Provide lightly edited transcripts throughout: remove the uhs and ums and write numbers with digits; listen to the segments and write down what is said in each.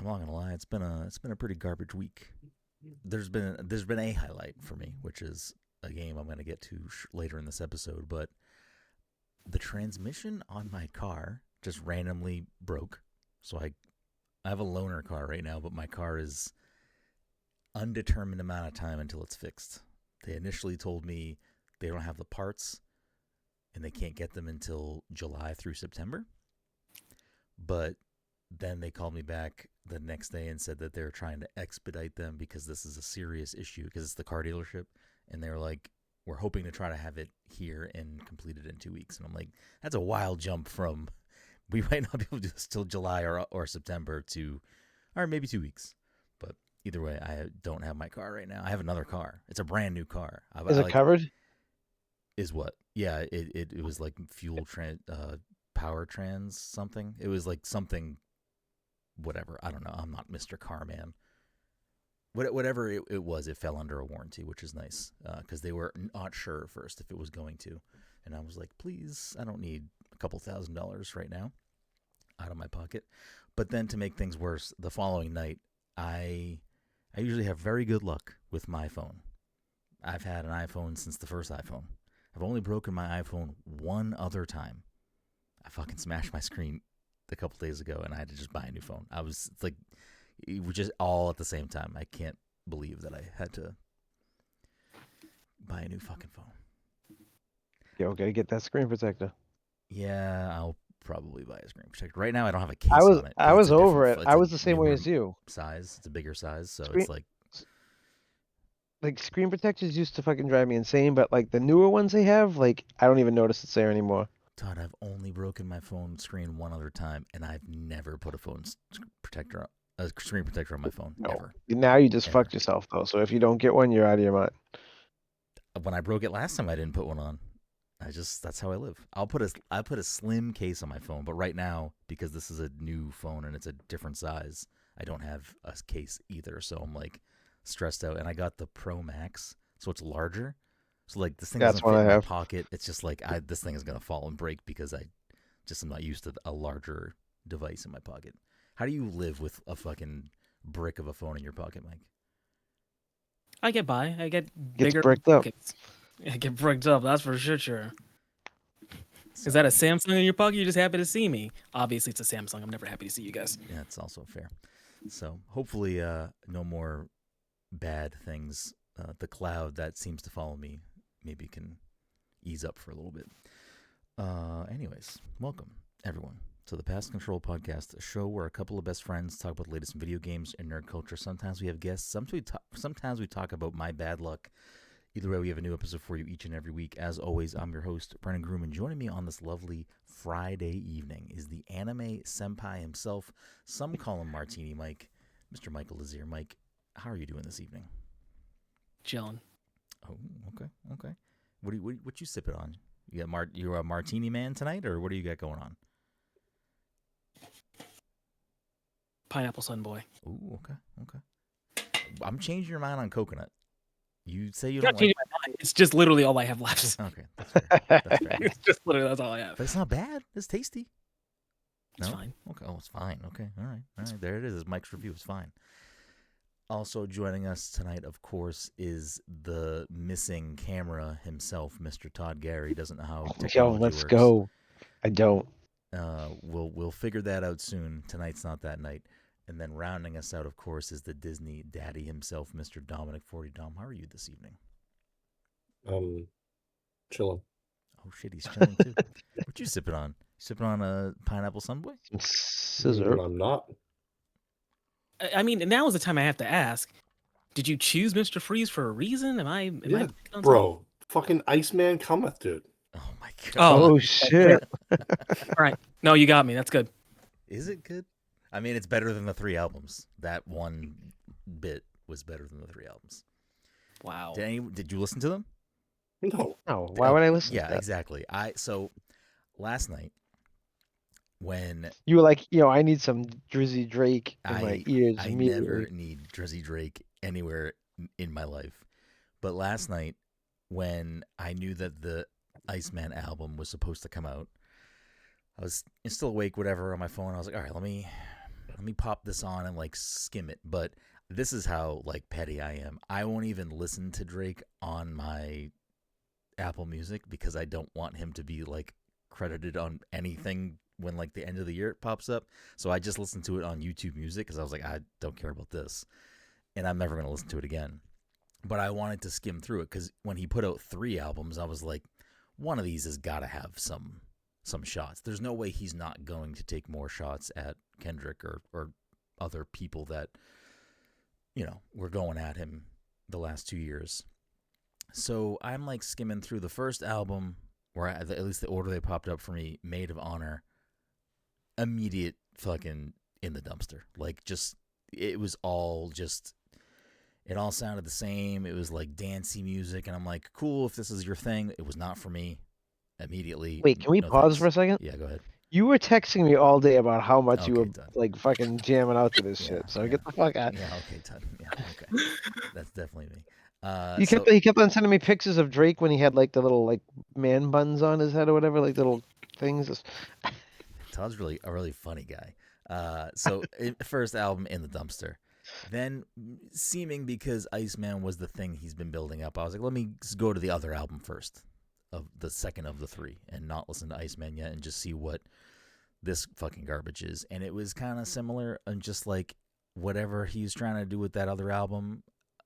I'm not gonna lie. It's been a pretty garbage week. There's been a highlight for me, which is a game I'm gonna get to later in this episode. But the transmission on my car just randomly broke. So I have a loaner car right now, but my car is undetermined amount of time until it's fixed. They initially told me they don't have the parts and they can't get them until July through September. But then they called me back the next day and said that they're trying to expedite them because this is a serious issue because it's the car dealership. And they were like, we're hoping to try to have it here and completed in 2 weeks. And I'm like, that's a wild jump from we might not be able to do this till July or September to, or maybe 2 weeks. But either way, I don't have my car right now. I have another car. It's a brand new car. Is it covered? Is what? Yeah, it was like power trans something. It was like something, whatever. I don't know. I'm not Mr. Carman. Whatever it was, it fell under a warranty, which is nice because they were not sure at first if it was going to. And I was like, please, I don't need a couple $1,000s right now out of my pocket. But then to make things worse, the following night, I usually have very good luck with my phone. I've had an iPhone since the first iPhone. I've only broken my iPhone one other time. I fucking smashed my screen a couple days ago, and I had to just buy a new phone. It's like, it was just all at the same time. I can't believe that I had to buy a new fucking phone. Yo, gotta get that screen protector. Yeah, I'll probably buy a screen protector. Right now, I don't have a case on it. I was over it. I was the same way as you. Size. It's a bigger size, so it's like screen protectors used to fucking drive me insane, but like the newer ones they have, like I don't even notice it's there anymore. Todd, I've only broken my phone screen one other time, and I've never put a screen protector on my phone ever. Now you just fucked yourself though. So if you don't get one, you're out of your mind. When I broke it last time, I didn't put one on. That's how I live. I put a slim case on my phone, but right now, because this is a new phone and it's a different size, I don't have a case either. So I'm like stressed out. And I got the Pro Max, so it's larger. So like this thing doesn't fit in my pocket. It's just like this thing is gonna fall and break because I just am not used to a larger device in my pocket. How do you live with a fucking brick of a phone in your pocket, Mike? I get by. I get bigger bricked up. I get bricked up. That's for sure. Is that a Samsung in your pocket? You're just happy to see me. Obviously, it's a Samsung. I'm never happy to see you guys. Yeah, that's also fair. So hopefully, no more bad things. The cloud that seems to follow me maybe can ease up for a little bit. Anyways, welcome everyone to the Pass Control Podcast, a show where a couple of best friends talk about the latest in video games and nerd culture. Sometimes we have guests. Sometimes we talk about my bad luck. Either way, we have a new episode for you each and every week. As always, I'm your host, Brenden Groom, and joining me on this lovely Friday evening is the anime senpai himself. Some call him Martini Mike, Mr. Michael Lazier. Mike, how are you doing this evening? Chilling. Oh, okay. What you sipping on? You're a martini man tonight, or what do you got going on? Pineapple Sunboy. Ooh, okay. I'm changing your mind on coconut. You say you don't like... changing my mind. It's just literally all I have left. Okay, that's fair. It's just literally that's all I have. But it's not bad. It's tasty. It's fine. Okay. Oh, it's fine. Okay. All right. There it is. It's Mike's review. It's fine. Also joining us tonight, of course, is the missing camera himself, Mr. Todd Gary. He doesn't know how technology let's works. Go. I don't. We'll figure that out soon. Tonight's not that night. And then rounding us out, of course, is the Disney daddy himself, Mr. Dominic 40. Dom, how are you this evening? Chilling. Oh shit, he's chilling too. What you sipping on? Sipping on a pineapple sunboy? Scissor. I'm not. I mean, now is the time I have to ask. Did you choose Mr. Freeze for a reason? Am I bro, fucking Iceman cometh, dude. Oh my god. Oh shit. All right. No, you got me. That's good. Is it good? I mean, it's better than the 3 albums. That one bit was better than the 3 albums. Wow. Did you listen to them? No. Why would I listen to that? that? Exactly. So last night when you were like, I need some Drizzy Drake in my ears. I never need Drizzy Drake anywhere in my life. But last night when I knew that the Iceman album was supposed to come out, I was still awake, whatever, on my phone. I was like, all right, let me let me pop this on and like skim it. But this is how like petty I am. I won't even listen to Drake on my Apple Music because I don't want him to be like credited on anything when like the end of the year it pops up. So I just listened to it on YouTube Music because I was like, I don't care about this, and I'm never gonna listen to it again. But I wanted to skim through it because when he put out 3 albums, I was like, one of these has got to have some shots. There's no way he's not going to take more shots at Kendrick or other people that, you know, were going at him the last 2 years. So I'm like skimming through the first album, or at least the order they popped up for me, Maid of Honor, immediate fucking in the dumpster. Like just, it was all just, it all sounded the same. It was like dancey music, and I'm like, cool, if this is your thing. It was not for me. Immediately. Wait, can we no pause thanks. for a second? Yeah, go ahead. You were texting me all day about how much you Okay, were Todd. like fucking jamming out to this Yeah, shit. So yeah. get the fuck out. Yeah, okay, Todd. Yeah, okay. That's definitely me. He kept on sending me pictures of Drake when he had like the little like man buns on his head or whatever, like little things. Todd's really a really funny guy. So first album in the dumpster. Then seeming because Iceman was the thing he's been building up, I was like, let me go to the other album first, of the second of the 3, and not listen to Iceman yet and just see what this fucking garbage is. And it was kind of similar, and just like whatever he's trying to do with that other album,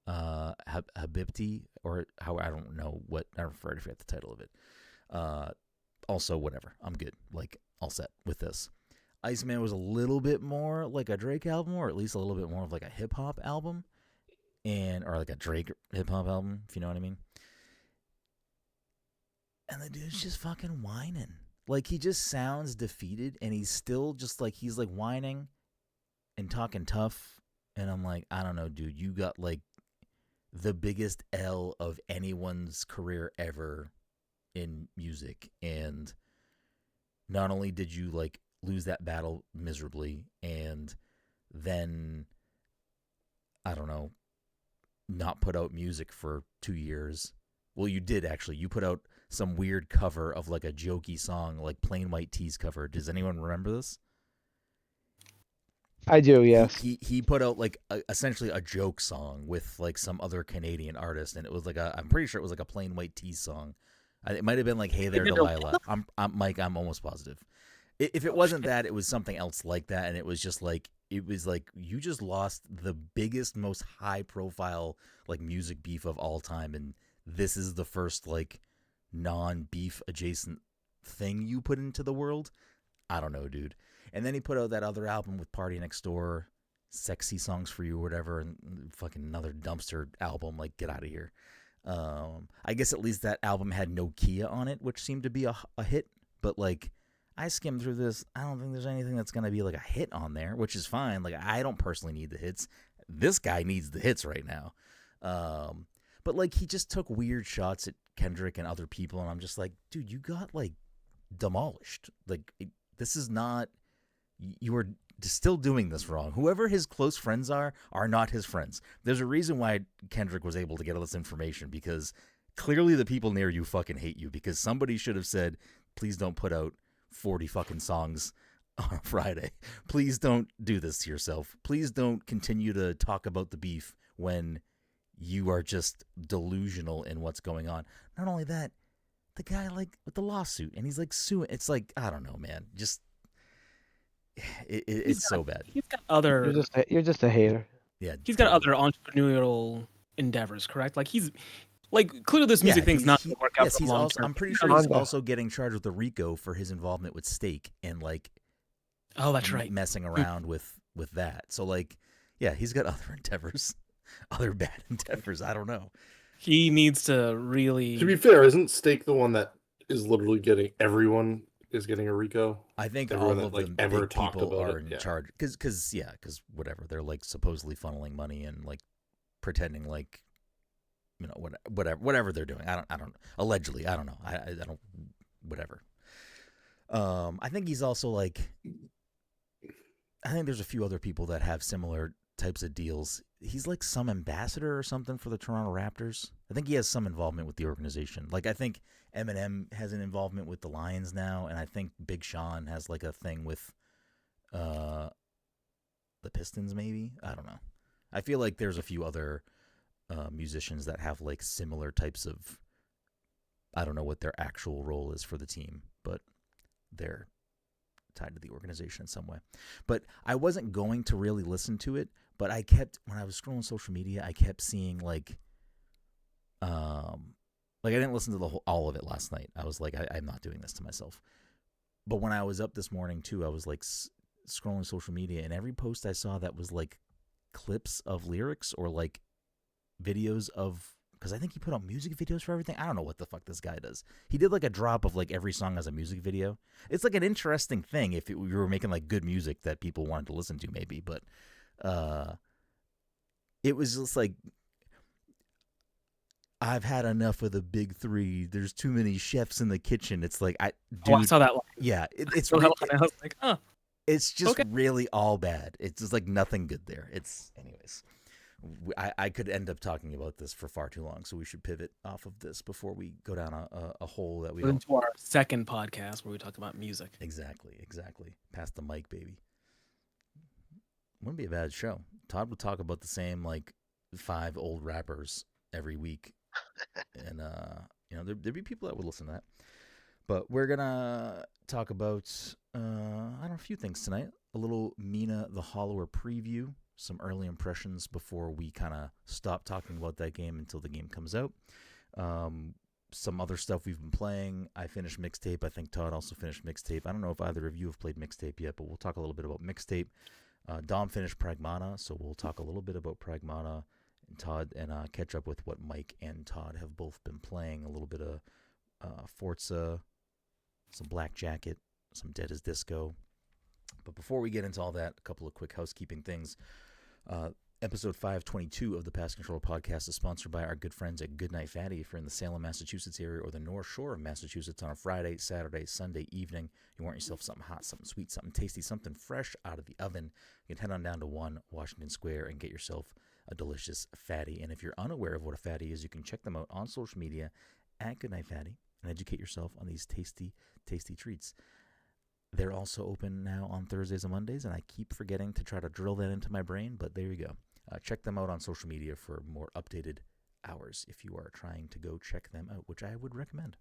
Habibti, or how, I don't know what, I forget the title of it. Also, whatever, I'm good, like all set with this. Iceman was a little bit more like a Drake album, or at least a little bit more of like a hip hop album, or like a Drake hip hop album, if you know what I mean. And the dude's just fucking whining. Like, he just sounds defeated, and he's still just like, he's like whining and talking tough. And I'm like, I don't know, dude, you got like the biggest L of anyone's career ever in music. And not only did you like lose that battle miserably, and then, I don't know, not put out music for 2 years. Well, you did actually. You put out some weird cover of like a jokey song, like Plain White Tees cover. Does anyone remember this? I do, yes. He put out like essentially a joke song with like some other Canadian artist, and it was like I'm pretty sure it was like a Plain White Tees song. It might have been like Hey There Delilah. I'm Mike, I'm almost positive. If it wasn't that, it was something else like that, and it was just like, it was like, you just lost the biggest, most high profile like music beef of all time, and this is the first like non-beef adjacent thing you put into the world. I don't know, dude. And then he put out that other album with Party Next Door, Sexy Songs for You or whatever, and fucking another dumpster album. Like, get out of here. I guess at least that album had Nokia on it, which seemed to be a hit, but like, I skimmed through this. I don't think there's anything that's going to be like a hit on there, which is fine. Like, I don't personally need the hits. This guy needs the hits right now. But like, he just took weird shots at Kendrick and other people, and I'm just like, dude, you got like demolished. Like, this is not, you are still doing this wrong. Whoever his close friends are not his friends. There's a reason why Kendrick was able to get all this information, because clearly the people near you fucking hate you, because somebody should have said, please don't put out 40 fucking songs on a Friday. Please don't do this to yourself. Please don't continue to talk about the beef when you are just delusional in what's going on. Not only that, the guy like with the lawsuit, and he's like suing. It's like, I don't know, man. Just it's so bad. He's got other. You're just a hater. Yeah, He's got other entrepreneurial endeavors, correct? Like, he's like, clearly this music thing's not going to work out yes, for he's long also, term. I'm pretty sure he's also getting charged with the RICO for his involvement with Steak and like, oh, that's right, messing around with that. So like, yeah, he's got other endeavors, other bad endeavors. I don't know. He needs to really. To be fair, isn't Steak the one that is literally getting everyone is getting a RICO? I think Everyone all of that, like, them ever big talked people about are it, in yeah. charge because whatever, they're like supposedly funneling money and like pretending like, you know, whatever they're doing. I don't allegedly, I don't know. I don't, whatever. I think he's also like, I think there's a few other people that have similar types of deals. He's like some ambassador or something for the Toronto Raptors. I think he has some involvement with the organization. Like, I think Eminem has an involvement with the Lions now, and I think Big Sean has like a thing with the Pistons, maybe. I don't know. I feel like there's a few other musicians that have like similar types of. I don't know what their actual role is for the team, but they're tied to the organization in some way. But I wasn't going to really listen to it, but I kept, when I was scrolling social media, I kept seeing like I didn't listen to all of it last night. I was like, I'm not doing this to myself. But when I was up this morning too, I was like scrolling social media, and every post I saw that was like clips of lyrics or like videos of, because I think he put out music videos for everything. I don't know what the fuck this guy does. He did like a drop of like every song as a music video. It's like an interesting thing if we were making like good music that people wanted to listen to, maybe. But it was just like, I've had enough of the big three. There's too many chefs in the kitchen. It's like, I saw that one. Yeah, it's I was like, huh. It's just really all bad. It's just like nothing good there. Anyways. I could end up talking about this for far too long, so we should pivot off of this before we go down a hole that we don't. Into our second podcast where we talk about music. Exactly. Pass the mic, baby. Wouldn't be a bad show. Todd would talk about the same like 5 old rappers every week, and there'd be people that would listen to that. But we're gonna talk about a few things tonight. A little Mina the Hollower preview. Some early impressions before we kind of stop talking about that game until the game comes out. Some other stuff we've been playing. I finished Mixtape. I think Todd also finished Mixtape. I don't know if either of you have played Mixtape yet, but we'll talk a little bit about Mixtape. Dom finished Pragmata, so we'll talk a little bit about Pragmata and Todd, and catch up with what Mike and Todd have both been playing. A little bit of Forza, some Black Jacket, some Dead as Disco. But before we get into all that, a couple of quick housekeeping things. Episode 522 of the Pass Controller podcast is sponsored by our good friends at Goodnight Fatty. If you're in the Salem, Massachusetts area or the North Shore of Massachusetts on a Friday, Saturday, Sunday evening, you want yourself something hot, something sweet, something tasty, something fresh out of the oven, you can head on down to 1 Washington Square and get yourself a delicious fatty. And if you're unaware of what a fatty is, you can check them out on social media at Goodnight Fatty and educate yourself on these tasty, tasty treats. They're also open now on Thursdays and Mondays, and I keep forgetting to try to drill that into my brain, but there you go. Check them out on social media for more updated hours if you are trying to go check them out, which I would recommend.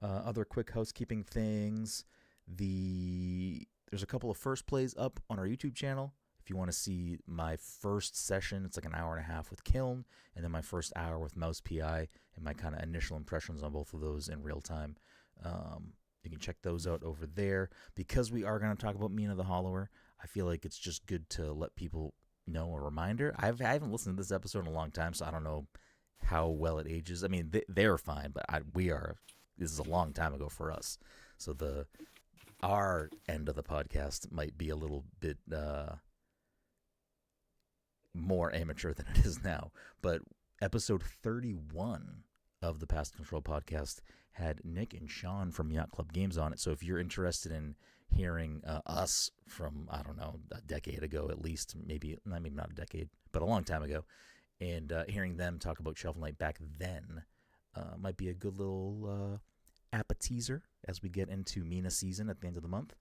Other quick housekeeping things. There's a couple of first plays up on our YouTube channel. If you want to see my first session, it's like an hour and a half with Kiln, and then my first hour with Mouse PI, and my kind of initial impressions on both of those in real time. You can check those out over there. Because we are going to talk about Mina the Hollower, I feel like it's just good to let people know a reminder. I haven't listened to this episode in a long time, so I don't know how well it ages. I mean, they're fine, but this is a long time ago for us. So our end of the podcast might be a little bit more amateur than it is now. But episode 31 of the Past Control podcast had Nick and Sean from Yacht Club Games on it. So if you're interested in hearing us from, I don't know, a decade ago at least, maybe not a decade, but a long time ago, and hearing them talk about Shovel Knight back then might be a good little appetizer as we get into Mina season at the end of the month.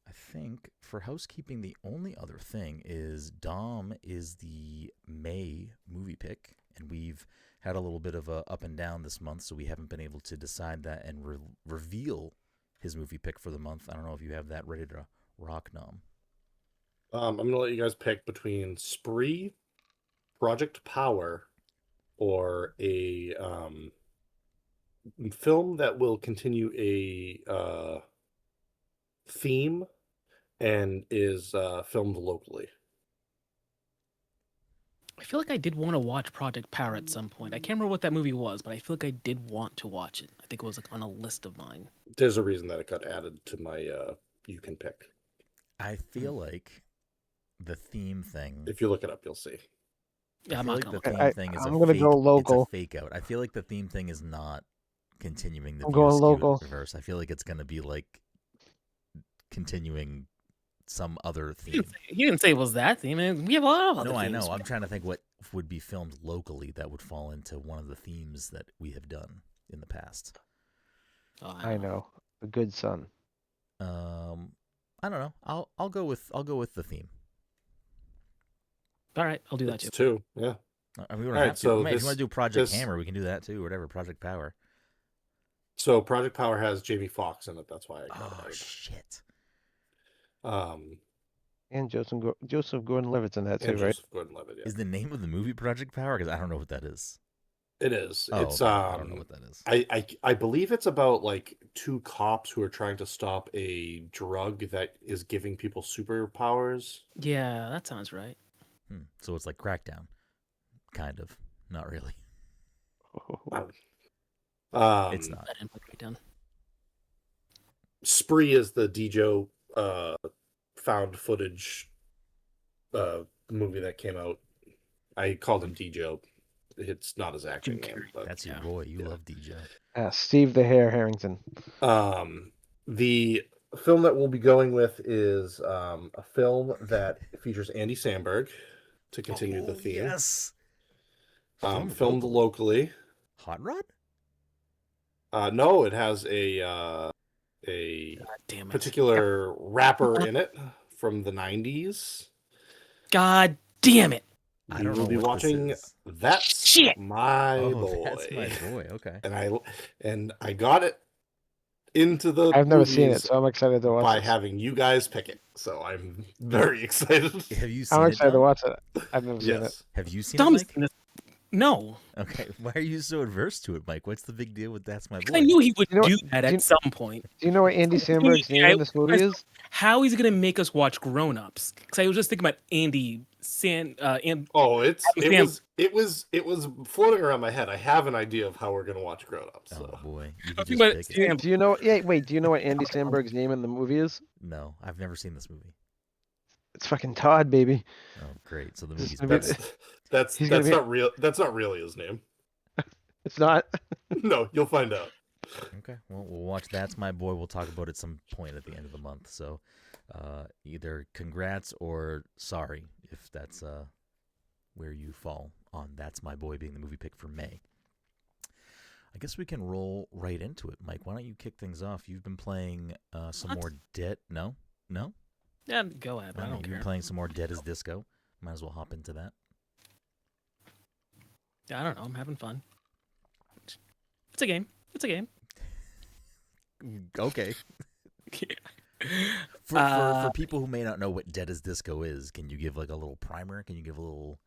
I think for housekeeping, the only other thing is Dom is the May movie pick, and we've had a little bit of a up and down this month, so we haven't been able to decide that and reveal his movie pick for the month. I don't know if you have that ready to rock, Dom. I'm going to let you guys pick between Spree, Project Power, or a film that will continue a theme and is filmed locally. I feel like I did want to watch Project Power at some point. I can't remember what that movie was, but I feel like I did want to watch it. I think it was like on a list of mine. There's a reason that it got added to my you can pick. I feel like the theme thing. If you look it up, you'll see. Yeah, I'm I feel not like gonna. the theme thing is I'm a gonna fake. go local. It's a fake out. I feel like the theme thing is not continuing the I'm going local. reverse. I feel like it's gonna be like continuing some other theme. You didn't say it was that theme. We have a lot of other No, I themes. know. I'm trying to think what would be filmed locally that would fall into one of the themes that we have done in the past. Oh, I know. A good son. I don't know. I'll go with the theme. All right, I'll do that It's too. 2. Yeah. I mean, we don't All right, have to. so I mean, if you want to do Project this- Hammer, we can do that too. Whatever, Project Power. So Project Power has Jamie Foxx in it. That's why I got Oh it. shit! And Joseph Gordon-Levitt's in that too, And right? Joseph Gordon-Levitt. Yeah. Is the name of the movie Project Power? Because I don't know what that is. It is. Oh, It's okay. I don't know what that is. I believe it's about like 2 cops who are trying to stop a drug that is giving people superpowers. Yeah, that sounds right. So it's like Crackdown, kind of. Not really. It's not. That input right down. Spree is the Dejo found footage movie that came out. I called him Dejo. It's not his acting name, but That's your boy. You love DJ. Steve the Hare Harrington. The film that we'll be going with is a film that features Andy Samberg to continue the theme. Yes. Filmed locally. Hot Rod? No, it has a God damn it. particular rapper in it from the 90s. God damn it. I We don't will know be what this watching is. That's Shit. My Boy. That's My Boy. Okay. And I got it into the I've never seen it, movies so I'm excited to watch by it. having you guys pick it. So I'm very excited. Have you seen I'm it? excited to Tom? watch it. I've never seen it. Yes. Have you seen Tom's it, Mike? seen this. No. Okay. Why are you so adverse to it, Mike? What's the big deal with That's My Boy? I knew he would You know do what- that do you- at some point. Do you know what Andy Samberg's name in this movie is? How he's gonna make us watch Grown Ups? Because I was just thinking about Andy Oh, it Sam. was floating around my head. I have an idea of how we're gonna watch Grown Ups. Oh So. boy, you I can was just thinking pick about it. Do you know? Yeah, wait. Do you know what Andy Samberg's name in the movie is? No, I've never seen this movie. It's fucking Todd, baby. Oh, great. So the This movie's movie- better. That's He's gonna be- not real. That's not really his name. It's not. No, you'll find out. Okay. Well, we'll watch That's My Boy. We'll talk about it some point at the end of the month. So, either congrats or sorry if that's where you fall on That's My Boy being the movie pick for May. I guess we can roll right into it, Mike. Why don't you kick things off? You've been playing some What? more Dead. No. Yeah, go ahead. I don't You've care. been playing some more Dead as Disco. Might as well hop into that. Yeah, I don't know. I'm having fun. It's a game. It's a game. Okay. For people who may not know what Dead as Disco is, can you give like a little primer? Can you give a little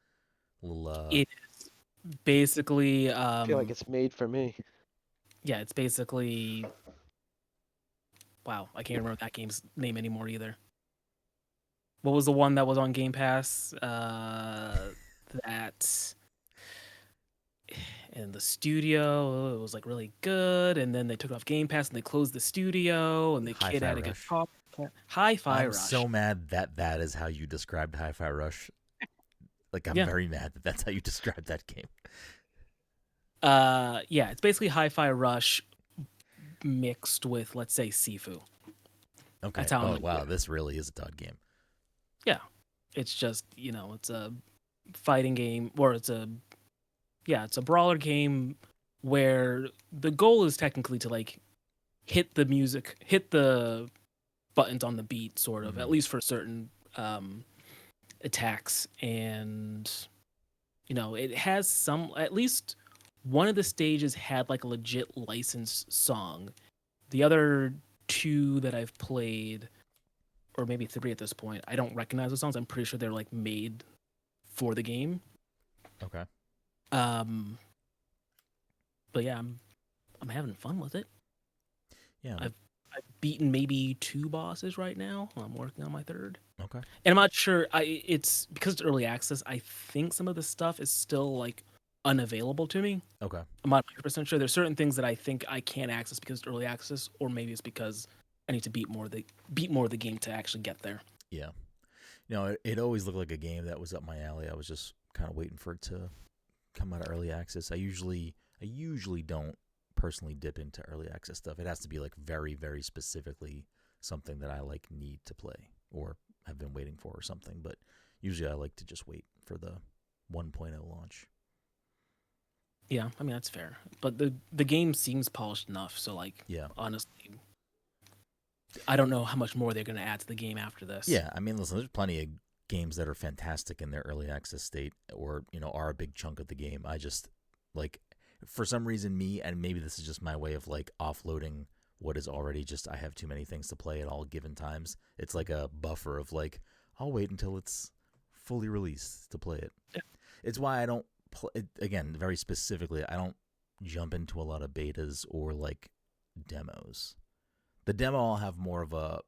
It is basically. I feel like it's made for me. Yeah, it's basically. Wow, I can't remember that game's name anymore either. What was the one that was on Game Pass? That in the studio, it was like really good, and then they took it off Game Pass and they closed the studio, and the kid Hi-Fi had to get Rush. caught. Hi-Fi I'm Rush. so mad that is how you described Hi-Fi Rush. Like, I'm Yeah. very mad that that's how you described that game. Yeah, it's basically Hi-Fi Rush mixed with, let's say, Sifu. Okay. That's how I'm oh, like, wow. yeah. This really is a Todd game. It's just, it's a fighting game, or it's a brawler game where the goal is technically to like hit the buttons on the beat, sort of, at least for certain attacks. And, it has some, at least one of the stages had like a legit licensed song. The other two that I've played, or maybe 3 at this point, I don't recognize the songs. I'm pretty sure they're like made for the game. Okay. But yeah, I'm having fun with it. Yeah. I've beaten maybe 2 bosses right now. I'm working on my 3rd. Okay. And I'm not sure. It's because it's early access. I think some of the stuff is still like unavailable to me. Okay. I'm not 100% sure. There's certain things that I think I can't access because it's early access, or maybe it's because I need to beat more of the game to actually get there. Yeah. It always looked like a game that was up my alley. I was just kind of waiting for it to come out of early access. I usually don't personally dip into early access stuff. It has to be like very, very specifically something that I like need to play or have been waiting for or something. But usually I like to just wait for the 1.0 launch. Yeah, I mean that's fair. But the game seems polished enough, so like Yeah. honestly, I don't know how much more they're going to add to the game after this. Yeah, I mean, listen, there's plenty of games that are fantastic in their early access state, or are a big chunk of the game. I just like, for some reason, and maybe this is just my way of like offloading what is already just I have too many things to play at all given times. It's like a buffer of like I'll wait until it's fully released to play it. Yeah. It's why I don't play, again, very specifically, I don't jump into a lot of betas or like demos. The demo, I'll have more of a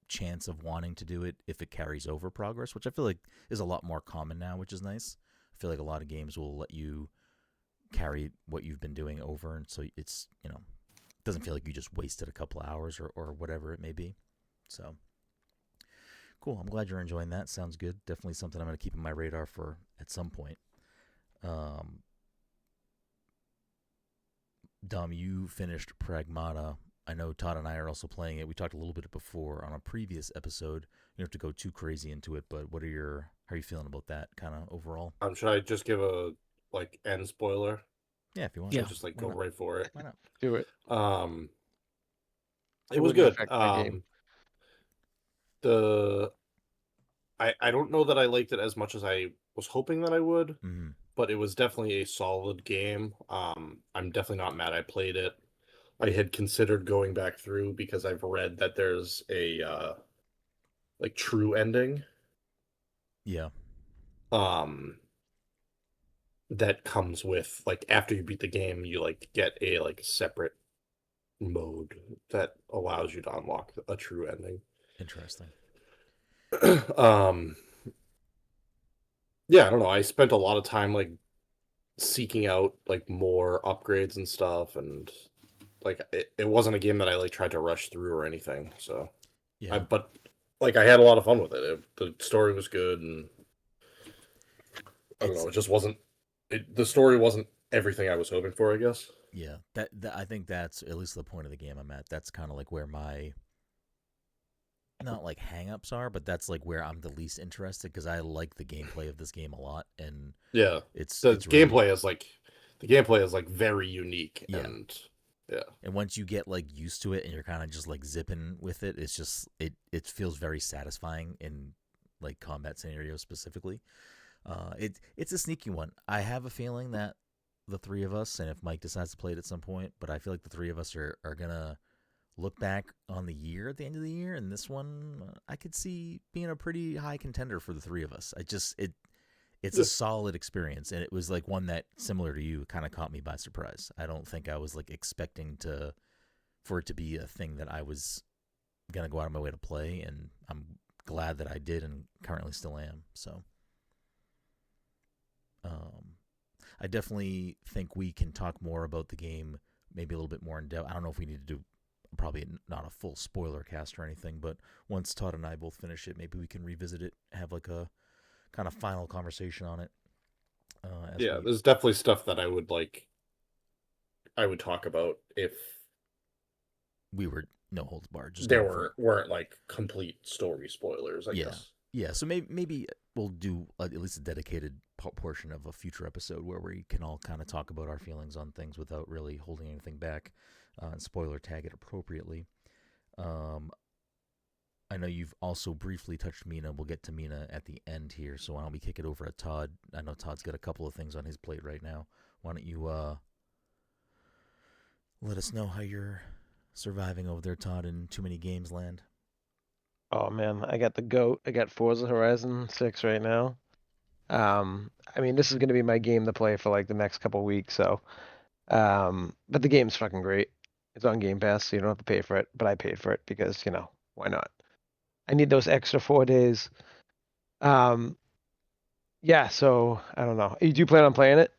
chance of wanting to do it if it carries over progress, which I feel like is a lot more common now, which is nice. I feel like a lot of games will let you carry what you've been doing over, and so it's, doesn't feel like you just wasted a couple of hours or whatever it may be. So cool. I'm glad you're enjoying that. Sounds good. Definitely something I'm going to keep on my radar for at some point. Dom, you finished Pragmata. I know Todd and I are also playing it. We talked a little bit before on a previous episode. You don't have to go too crazy into it, but how are you feeling about that kind of overall? Should I just give a end spoiler? Yeah, if you want. Yeah. Just go right for it. Why not? Do it. It was good. Game. I don't know that I liked it as much as I was hoping that I would, but it was definitely a solid game. I'm definitely not mad I played it. I had considered going back through because I've read that there's a true ending. Yeah. That comes with after you beat the game, you get a separate mode that allows you to unlock a true ending. Interesting. Yeah, I don't know. I spent a lot of time seeking out more upgrades and stuff, and it wasn't a game that I tried to rush through or anything. So yeah, but I had a lot of fun with it. The story was good, and I don't know. It just wasn't. The story wasn't everything I was hoping for, I guess. Yeah, that I think that's at least the point of the game I'm at. That's kind of where my not hang-ups are, but that's where I'm the least interested because I like the gameplay of this game a lot, and yeah, it's gameplay is very unique, yeah. And yeah, and once you get used to it and you're kind of just zipping with it, it's just it feels very satisfying in combat scenarios specifically. It's a sneaky one. I have a feeling that the three of us, and if Mike decides to play it at some point, but I feel like the three of us are gonna look back on the year at the end of the year, and this one I could see being a pretty high contender for the three of us. It's a solid experience, and it was one that, similar to you, kind of caught me by surprise. I don't think I was expecting for it to be a thing that I was gonna go out of my way to play, and I'm glad that I did, and currently still am. So I definitely think we can talk more about the game, maybe a little bit more in depth. I don't know if we need to do probably not a full spoiler cast or anything, but once Todd and I both finish it, maybe we can revisit it, have a kind of final conversation on it. There's definitely stuff that I would talk about if we were no holds barred. Just there weren't complete story spoilers, I guess. Yeah, so maybe we'll do at least a dedicated portion of a future episode where we can all kind of talk about our feelings on things without really holding anything back, and spoiler tag it appropriately. I know you've also briefly touched Mina. We'll get to Mina at the end here, so why don't we kick it over to Todd? I know Todd's got a couple of things on his plate right now. Why don't you let us know how you're surviving over there, Todd, in Too Many Games land? Oh man, I got the GOAT. I got Forza Horizon 6 right now. I mean, this is gonna be my game to play for the next couple weeks. So, but the game's fucking great. It's on Game Pass, so you don't have to pay for it. But I paid for it because why not? I need those extra 4 days. Yeah. So I don't know. You do plan on playing it?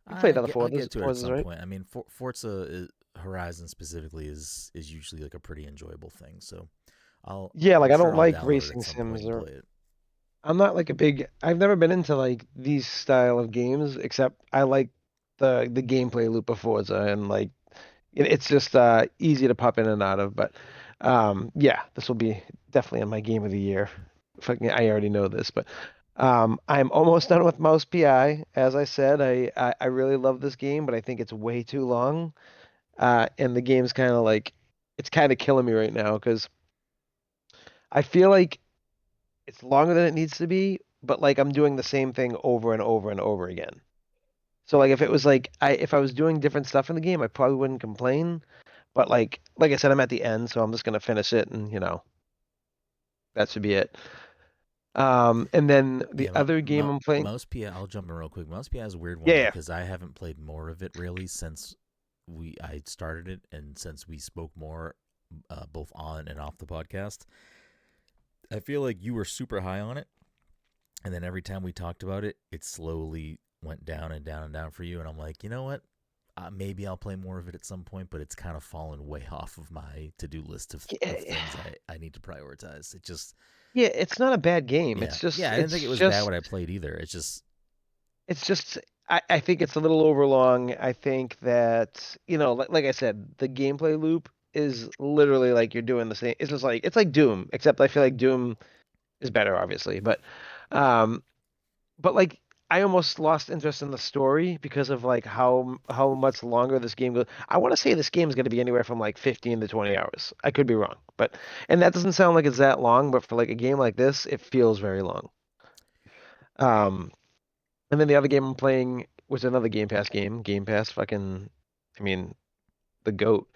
You played other I'll get to it at Forzas, some right? point. I mean, Forza Horizon specifically is usually a pretty enjoyable thing. So I'm I sure don't I'll like download it racing at some point sims and or. play it. I'm not a big. I've never been into these style of games, except I like the gameplay loop of Forza, and it's just easy to pop in and out of. But yeah, this will be definitely in my game of the year. I already know this, but I'm almost done with Mouse PI. As I said, I really love this game, but I think it's way too long. And the game's kind of it's kind of killing me right now because I feel like it's longer than it needs to be, but like I'm doing the same thing over and over and over again. So like if it was like if I was doing different stuff in the game, I probably wouldn't complain. But like I said, I'm at the end, so I'm just gonna finish it and that should be it. And then the Yeah, other game I'm playing, Mouse P. I'll jump in real quick. Mouse P has a weird one yeah, because I haven't played more of it really since I started it and since we spoke more, both on and off the podcast. I feel like you were super high on it, and then every time we talked about it, it slowly went down and down and down for you. And I'm like, you know what? Maybe I'll play more of it at some point, but it's kind of fallen way off of my to-do list of yeah, things I need to prioritize. It just, yeah, it's not a bad game. yeah, It's just yeah. I didn't think it was bad what I played either. it's just I think it's a little overlong. I think that, like I said, the gameplay loop is literally like you're doing the same. It's just like it's like Doom, except I feel like Doom is better, obviously. Um, but like I almost lost interest in the story because of like how much longer this game goes. I want to say this game is going to be anywhere from like 15 to 20 hours. I could be wrong, and that doesn't sound like it's that long, but for like a game like this, it feels very long. Um, and then the other game I'm playing was another Game Pass game. Game Pass, fucking, I mean, the goat.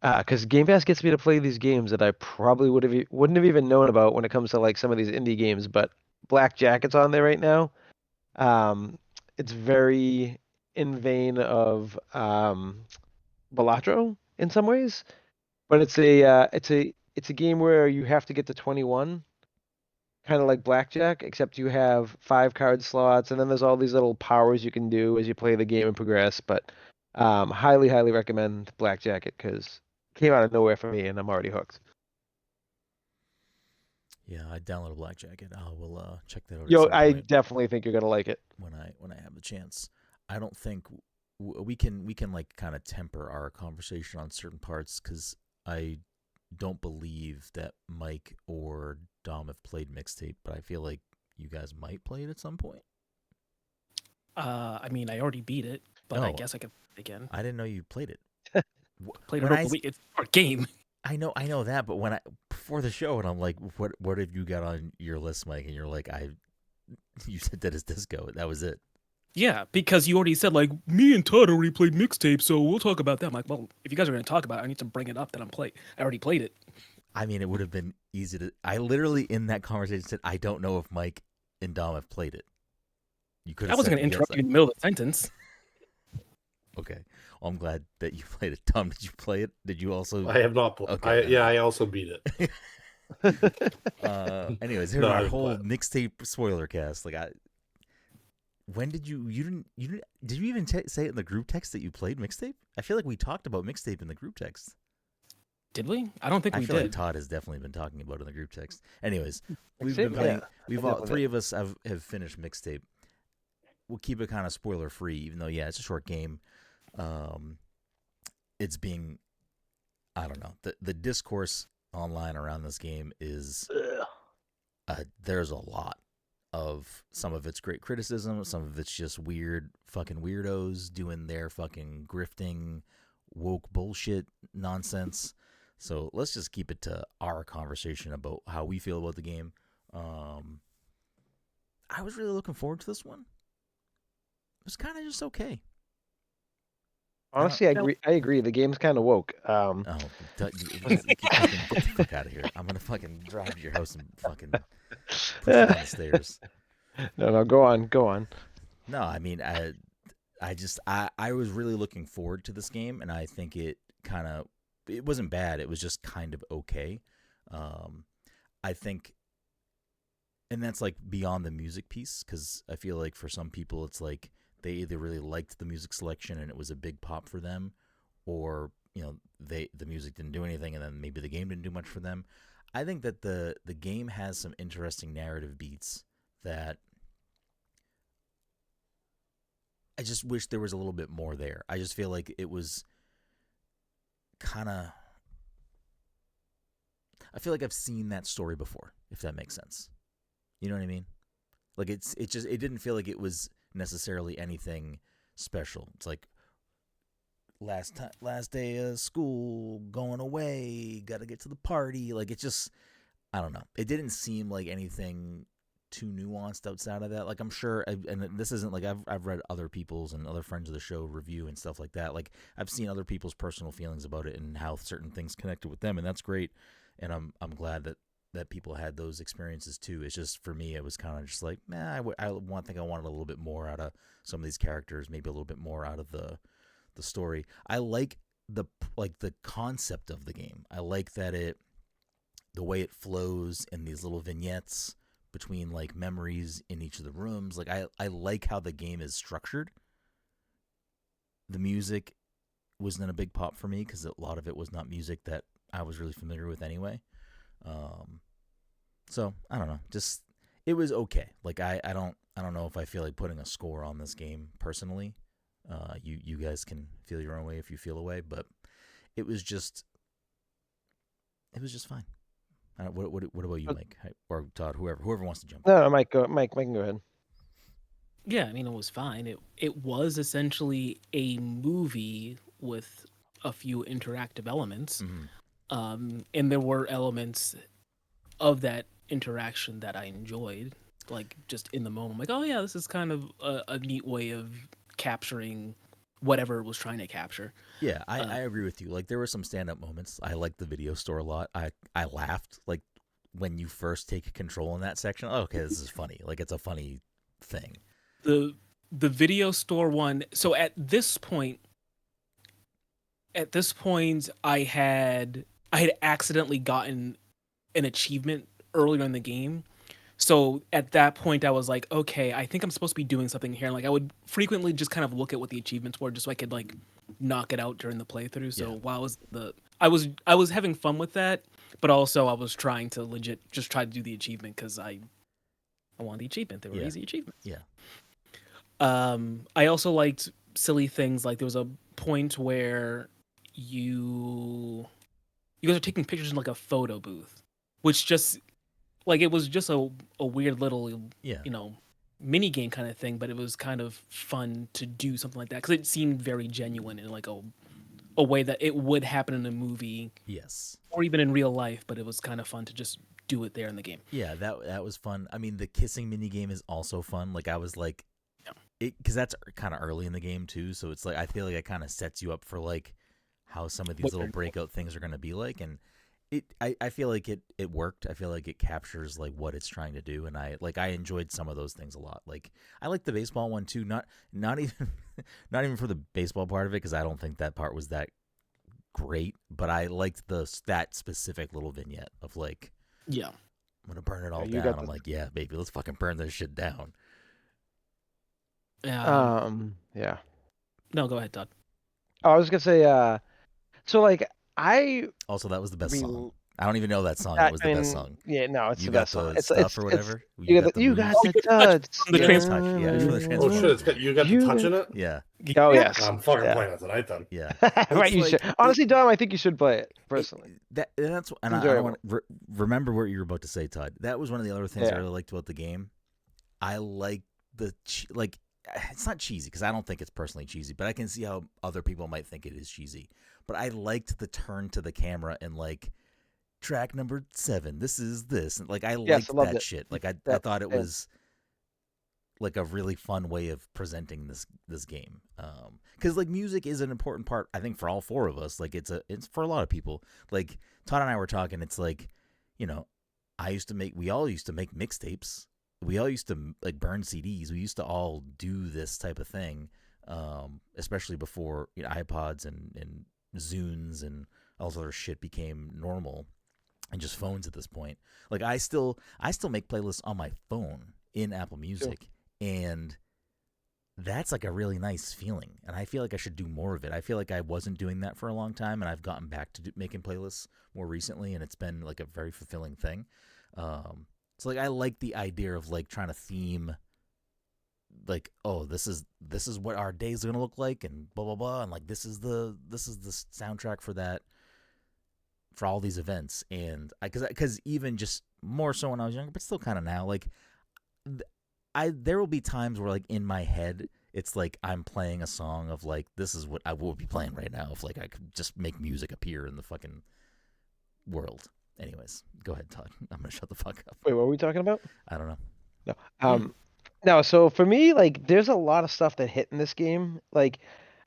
Because Game Pass gets me to play these games that I probably wouldn't have even known about when it comes to like some of these indie games. But Black Jacket's on there right now. It's very in vein of Balatro in some ways, but it's a game where you have to get to 21, kind of like blackjack, except you have 5 card slots, and then there's all these little powers you can do as you play the game and progress. But highly recommend blackjack it because it came out of nowhere for me, and I'm already hooked. yeah. I downloaded Black Jacket. I will check that out at Yo, some I point definitely think you're gonna like it. when I have the chance. I don't think we can like kind of temper our conversation on certain parts because I don't believe that Mike or Dom have played Mixtape, but I feel like you guys might play it at some point. I mean, I already beat it, but I Oh, guess I could again. I didn't know you played it. Played it When over the week. It's a game. I know that, but when I before the show, and I'm like, what have you got on your list, Mike? And you're like, you said that is disco. That was it. Yeah, because you already said like me and Todd already played Mixtape, so we'll talk about that. I'm like, well, if you guys are going to talk about it, I need to bring it up that I already played it. I mean, it would have been easy to. I literally in that conversation said, I don't know if Mike and Dom have played it. You could I have wasn't said going to yes. interrupt you in the middle of the sentence. Okay. Well, I'm glad that you played it. Tom, did you play it? Did you also? I have not. Okay. I also beat it. Anyways, No, here's I our didn't whole play it. mixtape spoiler cast. When did you didn't did you even say it in the group text that you played Mixtape? I feel like we talked about Mixtape in the group text. Did we? I don't think I we feel did. like Todd has definitely been talking about it in the group text. Anyways, we've Mixtape? been playing. Yeah, We've I all definitely three did. of us have finished Mixtape. We'll keep it kind of spoiler free, even though it's a short game. It's being, I don't know, the discourse online around this game is there's a lot of some of it's great criticism, some of it's just weird fucking weirdos doing their fucking grifting woke bullshit nonsense. So let's just keep it to our conversation about how we feel about the game. I was really looking forward to this one. It was kind of just okay. Honestly, I agree. The game's kind of woke. Oh, get the fuck out of here! I'm gonna fucking drive to your house and fucking push you down the stairs. No, go on. No, I mean, I was really looking forward to this game, and I think it wasn't bad. It was just kind of okay. I think, and that's like beyond the music piece, because I feel like for some people it's like they either really liked the music selection and it was a big pop for them, or the music didn't do anything, and then maybe the game didn't do much for them. I think that the game has some interesting narrative beats that I just wish there was a little bit more there. I just feel like it was kind of. I feel like I've seen that story before, if that makes sense. You know what I mean? Like it didn't feel like it was necessarily anything special. It's like last day of school, going away, got to get to the party. Like, it just, I don't know. It didn't seem like anything too nuanced outside of that. Like, I'm sure, and this isn't like I've read other people's and other friends of the show review and stuff like that. Like, I've seen other people's personal feelings about it and how certain things connected with them, and that's great. And I'm glad that people had those experiences too. It's just, for me, it was kind of just like, I think I wanted a little bit more out of some of these characters, maybe a little bit more out of the story. I like the concept of the game. I like that the way it flows in these little vignettes between like memories in each of the rooms. Like, I like how the game is structured. The music wasn't a big pop for me because a lot of it was not music that I was really familiar with anyway. So I don't know. Just, it was okay. Like, I don't know if I feel like putting a score on this game personally. You guys can feel your own way if you feel a way, but it was just fine. What about you, Mike, or Todd? Whoever wants to jump. No, Mike, Mike can go ahead. Yeah, I mean, it was fine. It was essentially a movie with a few interactive elements, and there were elements of that interaction that I enjoyed, like just in the moment, like, oh yeah, this is kind of a neat way of capturing whatever it was trying to capture. Yeah, I agree with you. Like, there were some stand-up moments. I liked the video store a lot. I laughed, like, when you first take control in that section. Oh, okay, this is funny. Like, it's a funny thing. The video store one. So at this point, I had accidentally gotten an achievement earlier in the game. So at that point, I was like, okay, I think I'm supposed to be doing something here. And like, I would frequently just kind of look at what the achievements were, just so I could like knock it out during the playthrough. So while I was having fun with that, but also I was trying to legit just try to do the achievement because I wanted the achievement. They were easy achievements. Yeah. I also liked silly things, like there was a point where you guys are taking pictures in like a photo booth, which just like, it was just a weird little mini game kind of thing, but it was kind of fun to do something like that because it seemed very genuine in like a way that it would happen in a movie, yes, or even in real life. But it was kind of fun to just do it there in the game. Yeah, that was fun. I mean, the kissing mini game is also fun. Like, I was like, because that's kind of early in the game too, so it's like, I feel like it kind of sets you up for like how some of these little breakout things are going to be like, and I feel like it worked. I feel like it captures like what it's trying to do, and I enjoyed some of those things a lot. Like, I like the baseball one too. Not even for the baseball part of it, because I don't think that part was that great. But I liked that specific little vignette of like, I'm gonna burn it all down. I'm like, yeah, baby, let's fucking burn this shit down. Yeah. No, go ahead, Todd. I was gonna say, so like Also, that was the best song. I don't even know that song. It was the best song. Yeah, no, it's you the best song. It's stuff or whatever. You got the touch. The transfer. Yeah, from the oh shit! You got the touch in it. Yeah. Oh yes. I'm fucking playing it tonight then. Yeah. Right. You should. Honestly, Dom, I think you should play it personally. That's and I don't want to remember what you were about to say, Todd. That was one of the other things I really liked about the game. I like it's not cheesy because I don't think it's personally cheesy, but I can see how other people might think it is cheesy. But I liked the turn to the camera and like, track number 7. This is this. And like, I liked that shit. Like, I thought it was like a really fun way of presenting this game. Because like, music is an important part, I think, for all four of us. Like, it's for a lot of people. Like, Todd and I were talking. It's like, we all used to make mixtapes. We all used to like burn CDs. We used to all do this type of thing, especially before iPods and Zunes and all this other shit became normal, and just phones at this point. Like, I still make playlists on my phone in Apple Music, and that's like a really nice feeling. And I feel like I should do more of it. I feel like I wasn't doing that for a long time, and I've gotten back to making playlists more recently, and it's been like a very fulfilling thing. So like, I like the idea of like trying to theme, like, oh, this is what our days are gonna look like, and blah blah blah, and like this is the soundtrack for that, for all these events. And because even just more so when I was younger, but still kind of now, like, there will be times where like in my head it's like I'm playing a song of like this is what I would be playing right now if like I could just make music appear in the fucking world. Anyways, go ahead, Todd. I'm gonna shut the fuck up. Wait, what were we talking about? I don't know. No. No, so for me, like, there's a lot of stuff that hit in this game. Like,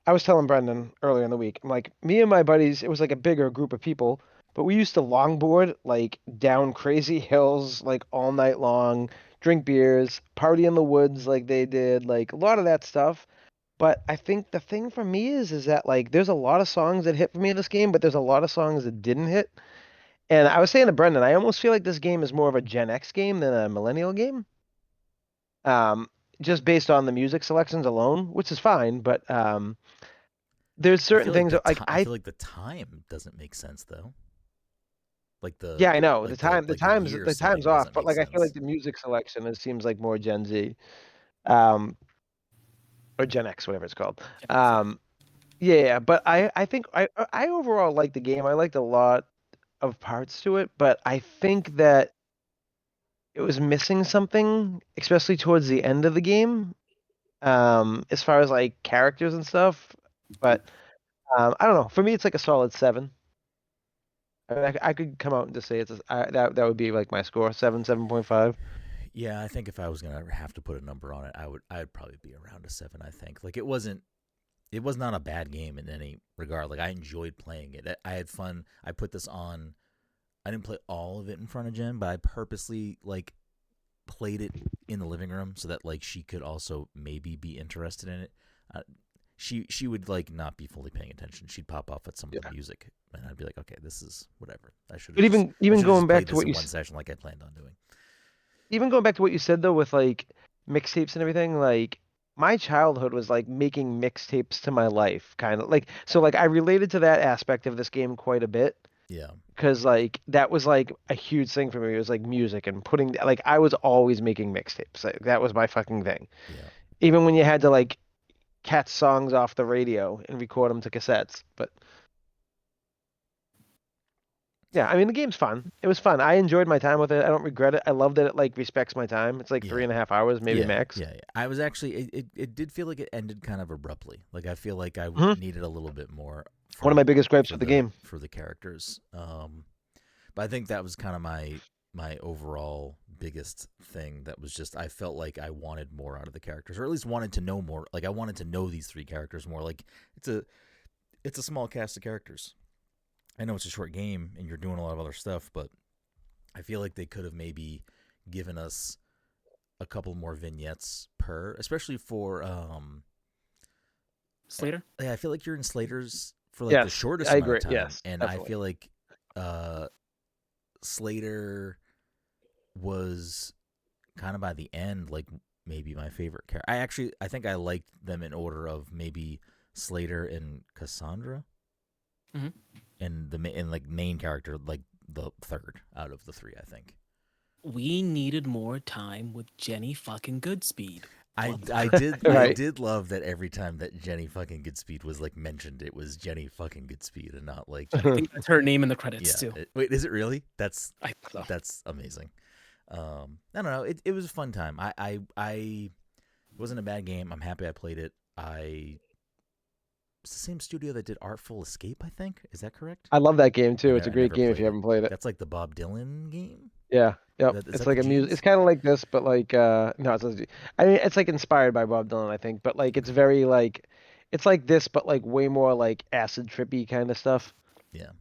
I was telling Brendan earlier in the week, I'm like, me and my buddies, it was like a bigger group of people, but we used to longboard, like, down crazy hills, like, all night long, drink beers, party in the woods like they did, like, a lot of that stuff. But I think the thing for me is that, like, there's a lot of songs that hit for me in this game, but there's a lot of songs that didn't hit. And I was saying to Brendan, I almost feel like this game is more of a Gen X game than a millennial game. Um, just based on the music selections alone, which is fine, but there's certain things that, like I feel like the time doesn't make sense though. Like yeah, I know the year the setting time's off, doesn't but make like I feel like sense. the music selection it seems like more Gen Z, um, or Gen X, whatever it's called. Yeah, but I think I overall like the game. I liked a lot of parts to it, but I think that it was missing something, especially towards the end of the game, as far as like characters and stuff. But I don't know. For me, it's like a solid 7. I mean, I could come out and just say that would be like my score, 7.5. Yeah, I think if I was gonna have to put a number on it, I'd probably be around a 7. I think like it was not a bad game in any regard. Like I enjoyed playing it. I had fun. I put this on. I didn't play all of it in front of Jen, but I purposely like played it in the living room so that like she could also maybe be interested in it. She would like not be fully paying attention. She'd pop off at some of the music, and I'd be like, okay, this is whatever. I should But have just even going back played to this what in you one session like I planned on doing. even going back to what you said though with like mixtapes and everything, like my childhood was like making mixtapes to my life, kind of like so like I related to that aspect of this game quite a bit. Yeah. Because like that was like a huge thing for me. It was like music and putting like I was always making mixtapes. Like, that was my fucking thing. Yeah. Even when you had to like catch songs off the radio and record them to cassettes. But yeah, I mean the game's fun. It was fun. I enjoyed my time with it. I don't regret it. I love that it like respects my time. It's like Yeah. 3.5 hours, maybe Yeah, max. yeah. I was actually it did feel like it ended kind of abruptly. Like I feel like I needed a little bit more One of my biggest gripes with the game. for the characters. But I think that was kind of my overall biggest thing. That was just I felt like I wanted more out of the characters, or at least wanted to know more. Like I wanted to know these 3 characters more. Like it's a small cast of characters. I know it's a short game and you're doing a lot of other stuff, but I feel like they could have maybe given us a couple more vignettes per, especially for Slater. Yeah, I feel like you're in Slater's for like the shortest amount of time, and definitely. I feel like Slater was kind of by the end like maybe my favorite character. I think I liked them in order of maybe Slater and Cassandra, and like main character like the third out of the 3. I think we needed more time with Jenny fucking Goodspeed. I did love that every time that Jenny fucking Goodspeed was like mentioned, it was Jenny fucking Goodspeed and not like I think that's her name in the credits too. Wait, is it really? That's amazing. I don't know. It was a fun time. It wasn't a bad game. I'm happy I played it. It's the same studio that did Artful Escape, I think. Is that correct? I love that game too. It's a great game if you haven't played it. That's like the Bob Dylan game. Yeah. Yep. It's like a music. It's kind of like this, but like no, I mean, it's like inspired by Bob Dylan, I think, but like it's very like, it's like this, but like way more like acid trippy kind of stuff. Yeah.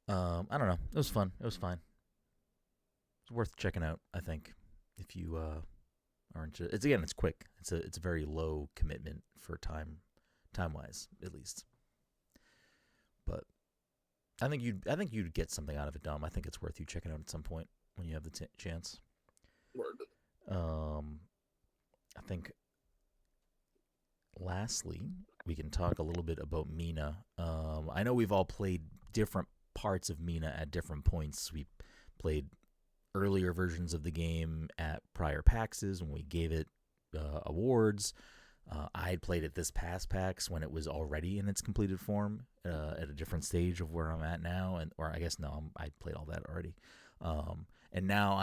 I don't know. It was fun. It was fine. It's worth checking out, I think, if you are interested. It's quick. It's a very low commitment for time wise, at least. But I think you'd get something out of it, Dom. I think it's worth you checking out at some point when you have the chance. Word. I think lastly, we can talk a little bit about Mina. I know we've all played different parts of Mina at different points. We played earlier versions of the game at prior PAXs when we gave it awards. I had played it this past PAX when it was already in its completed form at a different stage of where I'm at now, or I guess no, I played all that already. And now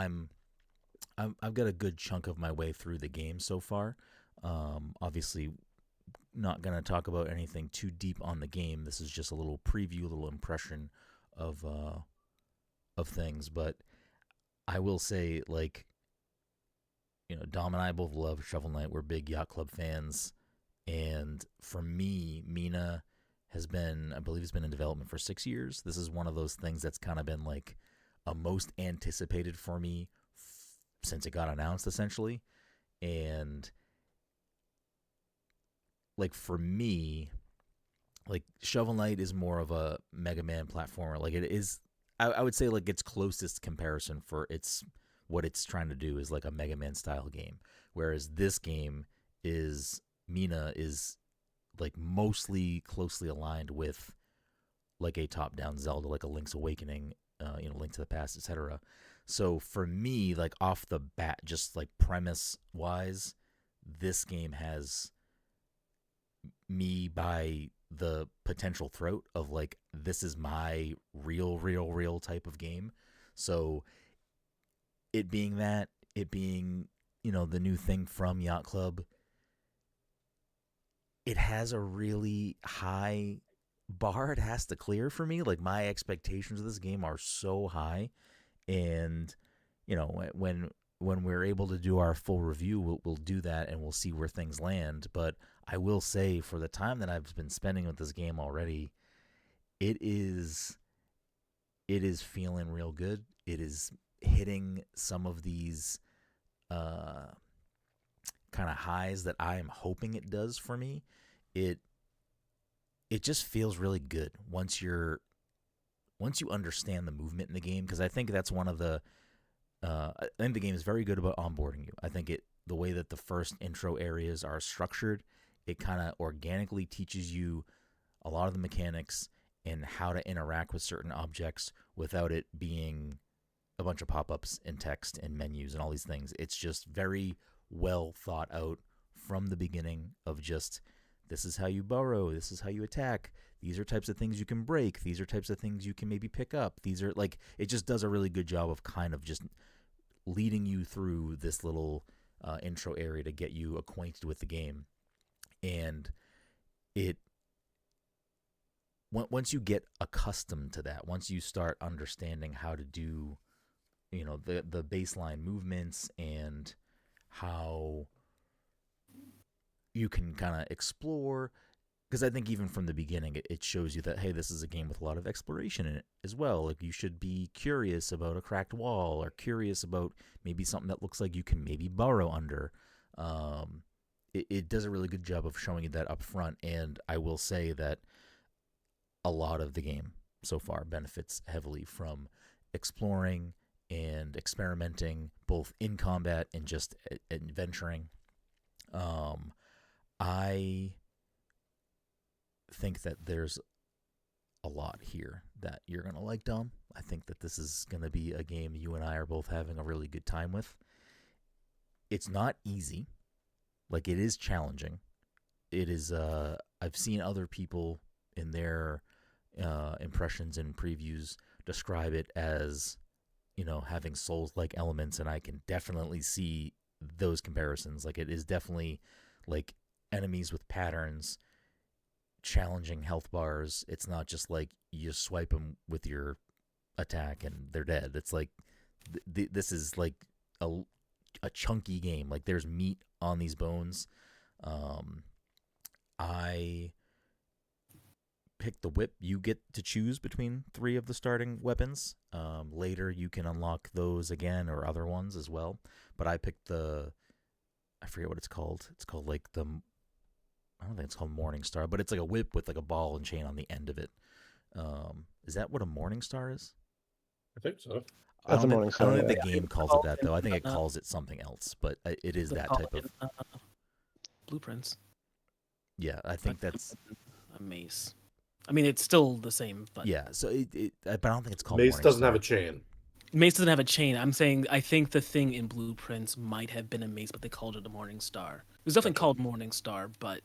I've got a good chunk of my way through the game so far. Obviously, not going to talk about anything too deep on the game. This is just a little preview, a little impression of things. But I will say, like, Dom and I both love Shovel Knight. We're big Yacht Club fans. And for me, Mina I believe it's been in development for 6 years. This is one of those things that's kind of been like a most anticipated for me since it got announced, essentially. And like for me, like Shovel Knight is more of a Mega Man platformer. Like it is, I would say like its closest comparison for what it's trying to do is like a Mega Man style game. Whereas this game Mina is like mostly closely aligned with like a top-down Zelda, like a Link's Awakening, Link to the Past, etc. So for me, like off the bat, just like premise-wise, this game has me by the potential throat of like, this is my real type of game. So it being the new thing from Yacht Club, it has a really high bar it has to clear for me. Like my expectations of this game are so high, and when we're able to do our full review, we'll do that and we'll see where things land. But I will say, for the time that I've been spending with this game already, it is feeling real good. It is hitting some of these kind of highs that I am hoping it does for me. It just feels really good once you understand the movement in the game, because I think that's one of the I think the game is very good about onboarding you. I think the way that the first intro areas are structured, it kind of organically teaches you a lot of the mechanics and how to interact with certain objects without it being a bunch of pop-ups and text and menus and all these things. It's just very well thought out from the beginning of just, this is how you burrow, this is how you attack, these are types of things you can break, these are types of things you can maybe pick up. These are like, it just does a really good job of kind of just leading you through this little intro area to get you acquainted with the game. And once you get accustomed to that, once you start understanding how to do, the baseline movements and how you can kind of explore, because I think even from the beginning, it shows you that, hey, this is a game with a lot of exploration in it as well. Like, you should be curious about a cracked wall, or curious about maybe something that looks like you can maybe burrow under. It does a really good job of showing you that up front, and I will say that a lot of the game so far benefits heavily from exploring and experimenting, both in combat and just adventuring. I think that there's a lot here that you're going to like, Dom. I think that this is going to be a game you and I are both having a really good time with. It's not easy. Like, it is challenging. It is, I've seen other people in their impressions and previews describe it as, having Souls-like elements, and I can definitely see those comparisons. Like, it is definitely like enemies with patterns, challenging health bars. It's not just like you swipe them with your attack and they're dead. It's like this is like a chunky game. Like, there's meat on these bones. I picked the whip. You get to choose between 3 of the starting weapons. Later you can unlock those again, or other ones as well. But I picked I forget what it's called. It's called like I don't think it's called Morning Star, but it's like a whip with like a ball and chain on the end of it. Is that what a Morning Star is? I think so. That's a Morning Star. I don't think the game calls it that, though. I think it calls it something else, but it is that type of blueprints. Yeah, I think that's a mace. I mean, it's still the same, but yeah. So but I don't think it's called Mace. Morning Doesn't Star. have a chain. Mace doesn't have a chain. I'm saying I think the thing in blueprints might have been a mace, but they called it a Morning Star. It was definitely called Morning Star, but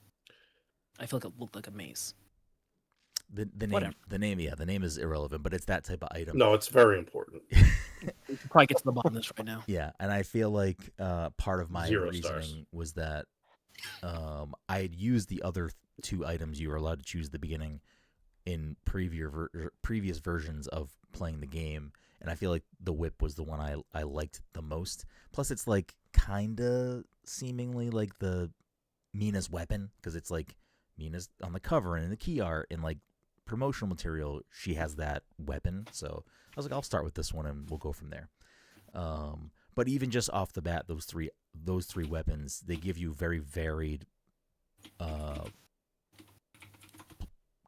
I feel like it looked like a mace. The name is irrelevant, but it's that type of item. No, it's very important. We could probably get to the bottom of this right now. Yeah, and I feel like part of my Zero reasoning stars. was that I had used the other two items you were allowed to choose at the beginning in previous versions of playing the game, and I feel like the whip was the one I liked the most. Plus, it's like kind of seemingly like the Mina's weapon, because it's like Mina's on the cover and in the key art and like promotional material, she has that weapon. So I was like, I'll start with this one and we'll go from there. But even just off the bat, those three weapons, they give you very varied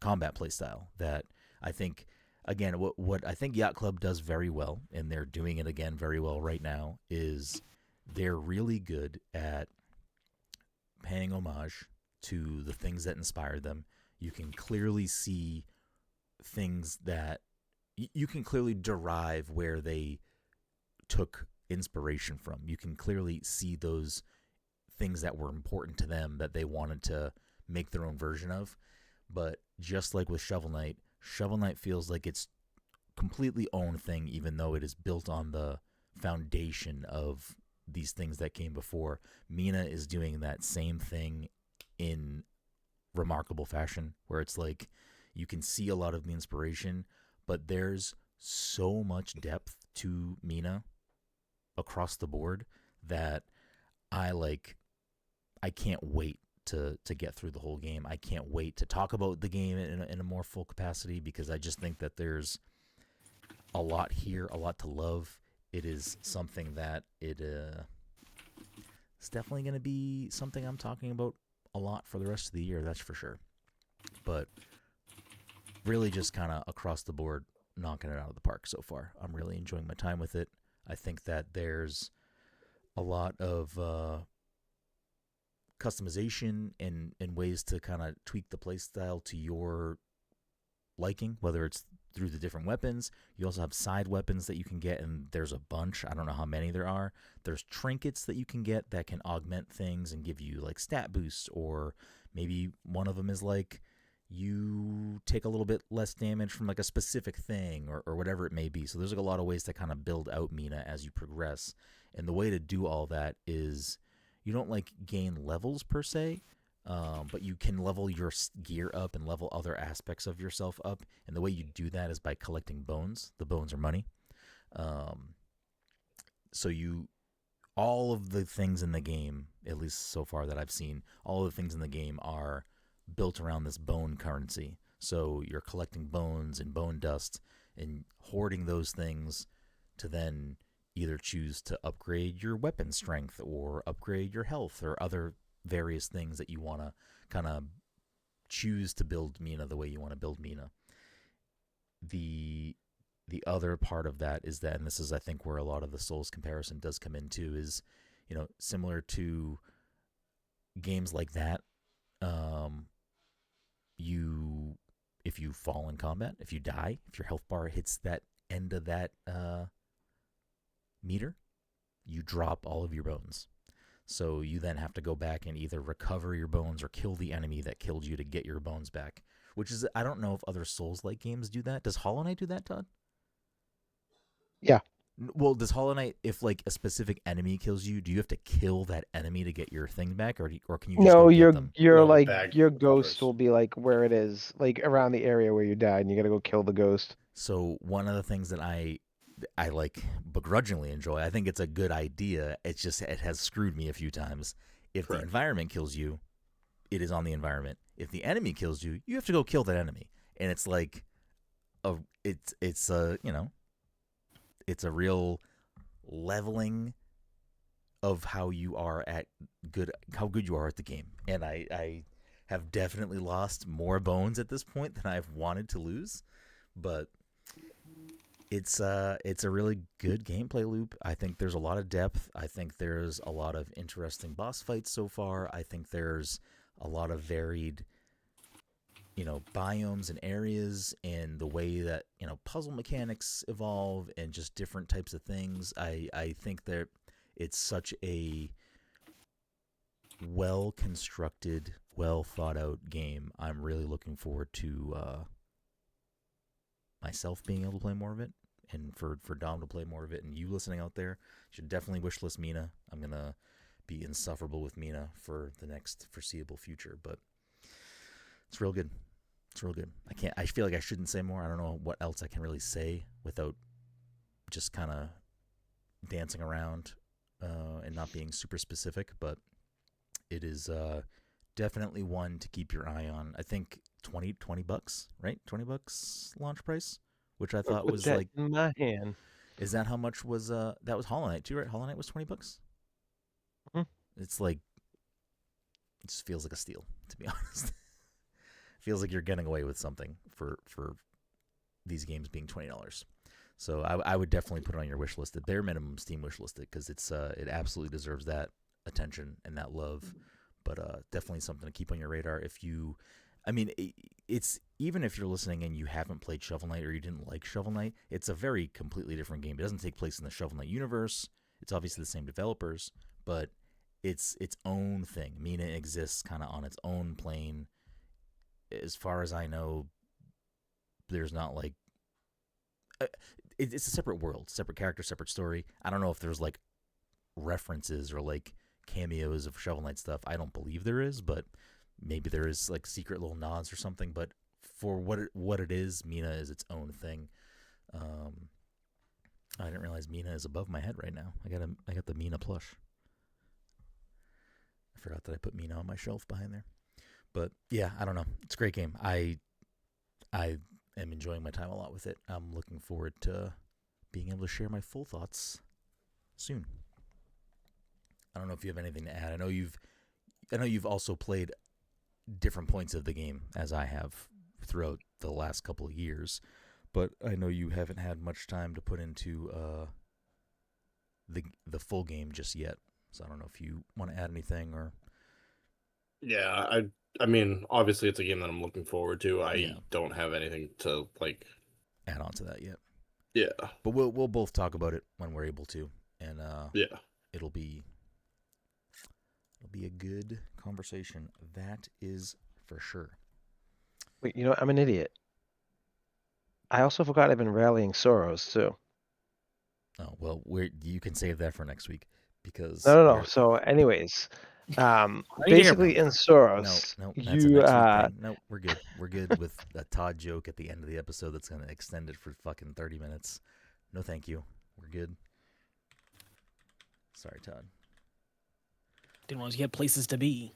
combat playstyle that I think, again, what I think Yacht Club does very well, and they're doing it again very well right now, is they're really good at paying homage to the things that inspired them. You can clearly see things that you can clearly derive where they took inspiration from. You can clearly see those things that were important to them that they wanted to make their own version of. But just like with Shovel Knight feels like it's completely own thing, even though it is built on the foundation of these things that came before. Mina is doing that same thing in remarkable fashion, where it's like you can see a lot of the inspiration, but there's so much depth to Mina across the board that I can't wait to get through the whole game. I can't wait to talk about the game in a more full capacity, because I just think that there's a lot here, a lot to love. It is something that it's definitely going to be something I'm talking about a lot for the rest of the year, that's for sure. But really just kind of across the board, knocking it out of the park so far. I'm really enjoying my time with it. I think that there's a lot of customization and ways to kind of tweak the playstyle to your liking, whether it's through the different weapons. You also have side weapons that you can get, and there's a bunch. I don't know how many there are. There's trinkets that you can get that can augment things and give you like stat boosts, or maybe one of them is like you take a little bit less damage from like a specific thing, or whatever it may be. So there's like a lot of ways to kind of build out Mina as you progress. And the way to do all that is you don't like gain levels per se, but you can level your gear up and level other aspects of yourself up. And the way you do that is by collecting bones. The bones are money. So all of the things in the game, at least so far that I've seen, all of the things in the game are built around this bone currency. So you're collecting bones and bone dust and hoarding those things to then either choose to upgrade your weapon strength or upgrade your health or other various things that you want to kind of choose to build Mina the way you want to build Mina. The other part of that is that, and this is I think where a lot of the Souls comparison does come into, is, you know, similar to games like that, if you fall in combat, if you die, if your health bar hits that end of that meter, you drop all of your bones. So you then have to go back and either recover your bones or kill the enemy that killed you to get your bones back. Which is, I don't know if other Souls-like games do that. Does Hollow Knight do that, Todd? Yeah. Well, does Hollow Knight, if like a specific enemy kills you, do you have to kill that enemy to get your thing back, or can you just No, go get them? you're like bag your covers. ghost will be like where it is, like around the area where you died, and you gotta go kill the ghost. So one of the things that I like begrudgingly enjoy, I think it's a good idea. It's just it has screwed me a few times. If Correct. the environment kills you, it is on the environment. If the enemy kills you, you have to go kill that enemy, and it's like it's a, you know, it's a real leveling of how good you are at the game. And I have definitely lost more bones at this point than I've wanted to lose, but it's a really good gameplay loop. I think there's a lot of depth. I think there's a lot of interesting boss fights so far. I think there's a lot of varied, you know, biomes and areas, and the way that, you know, puzzle mechanics evolve and just different types of things. I think that it's such a well-constructed, well-thought-out game. I'm really looking forward to myself being able to play more of it, and for Dom to play more of it, and you listening out there should definitely wishlist Mina. I'm going to be insufferable with Mina for the next foreseeable future. But it's real good. It's real good. I feel like I shouldn't say more. I don't know what else I can really say without just kind of dancing around and not being super specific. But it is definitely one to keep your eye on. I think $20, right? $20 launch price, which I thought was that like in my hand. Is that how much was that was Hollow Knight too, right? Hollow Knight was $20. Mm-hmm. It's like it just feels like a steal, to be honest. Feels like you're getting away with something for these games being $20. So I would definitely put it on your wish list, the bare minimum Steam wish list, because it absolutely deserves that attention and that love. But definitely something to keep on your radar. It's even if you're listening and you haven't played Shovel Knight or you didn't like Shovel Knight, it's a very completely different game. It doesn't take place in the Shovel Knight universe. It's obviously the same developers, but it's its own thing. Mina exists kind of on its own plane. As far as I know, there's not like it's a separate world, separate character, separate story. I don't know if there's like references or like cameos of Shovel Knight stuff. I don't believe there is, but maybe there is like secret little nods or something. But for what it is, Mina is its own thing. I didn't realize Mina is above my head right now. I got the Mina plush. I forgot that I put Mina on my shelf behind there. But yeah, I don't know. It's a great game. I am enjoying my time a lot with it. I'm looking forward to being able to share my full thoughts soon. I don't know if you have anything to add. I know you've also played different points of the game as I have throughout the last couple of years, but I know you haven't had much time to put into the full game just yet. So I don't know if you want to add anything or. Yeah, I mean, obviously it's a game that I'm looking forward to. I don't have anything to like add on to that yet. Yeah, but we'll both talk about it when we're able to, and it'll be a good conversation. That is for sure. Wait, I'm an idiot. I also forgot I've been rallying Soros too. Oh well, you can save that for next week because no. So, anyways, basically in Soros, no, that's a next week thing. No, we're good. We're good with a Todd joke at the end of the episode that's gonna extend it for fucking 30 minutes. No, thank you. We're good. Sorry, Todd. Didn't want you had places to be.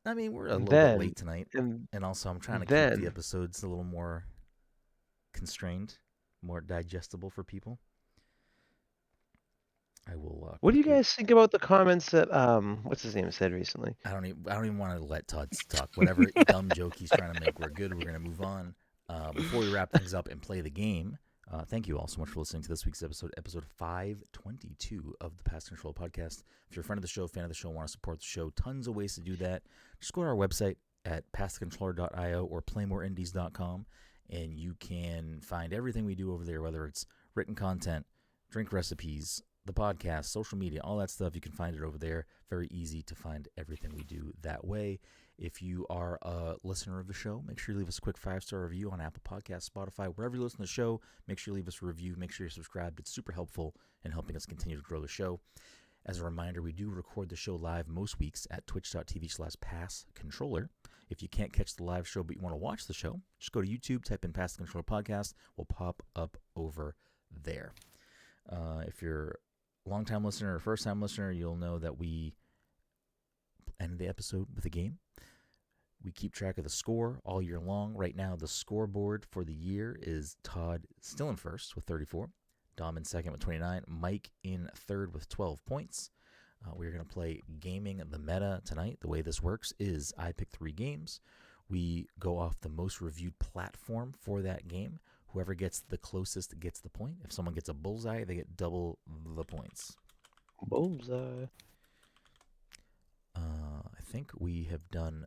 I mean, we're a little bit late tonight, and also I'm trying to keep the episodes a little more constrained, more digestible for people. I will. What do you guys think about the comments that what's his name said recently? I don't even want to let Todd talk. Whatever dumb joke he's trying to make, we're good. We're gonna move on. Before we wrap things up and play the game, thank you all so much for listening to this week's episode 522 of the Pass Control Podcast. If you're a friend of the show, fan of the show, want to support the show, tons of ways to do that. Just go to our website at passthecontroller.io or playmoreindies.com, and you can find everything we do over there, whether it's written content, drink recipes, the podcast, social media, all that stuff. You can find it over there. Very easy to find everything we do that way. If you are a listener of the show, make sure you leave us a quick 5-star review on Apple Podcasts, Spotify, wherever you listen to the show. Make sure you leave us a review. Make sure you're subscribed. It's super helpful in helping us continue to grow the show. As a reminder, we do record the show live most weeks at twitch.tv/passcontroller. If you can't catch the live show but you want to watch the show, just go to YouTube, type in Pass the Controller Podcast. We'll pop up over there. If you're a long-time listener or first-time listener, you'll know that we end the episode with a game. We keep track of the score all year long. Right now, the scoreboard for the year is Todd still in first with 34, Dom in second with 29, Mike in third with 12 points. We're going to play Gaming the Meta tonight. The way this works is I pick 3 games. We go off the most reviewed platform for that game. Whoever gets the closest gets the point. If someone gets a bullseye, they get double the points. Bullseye. I think we have done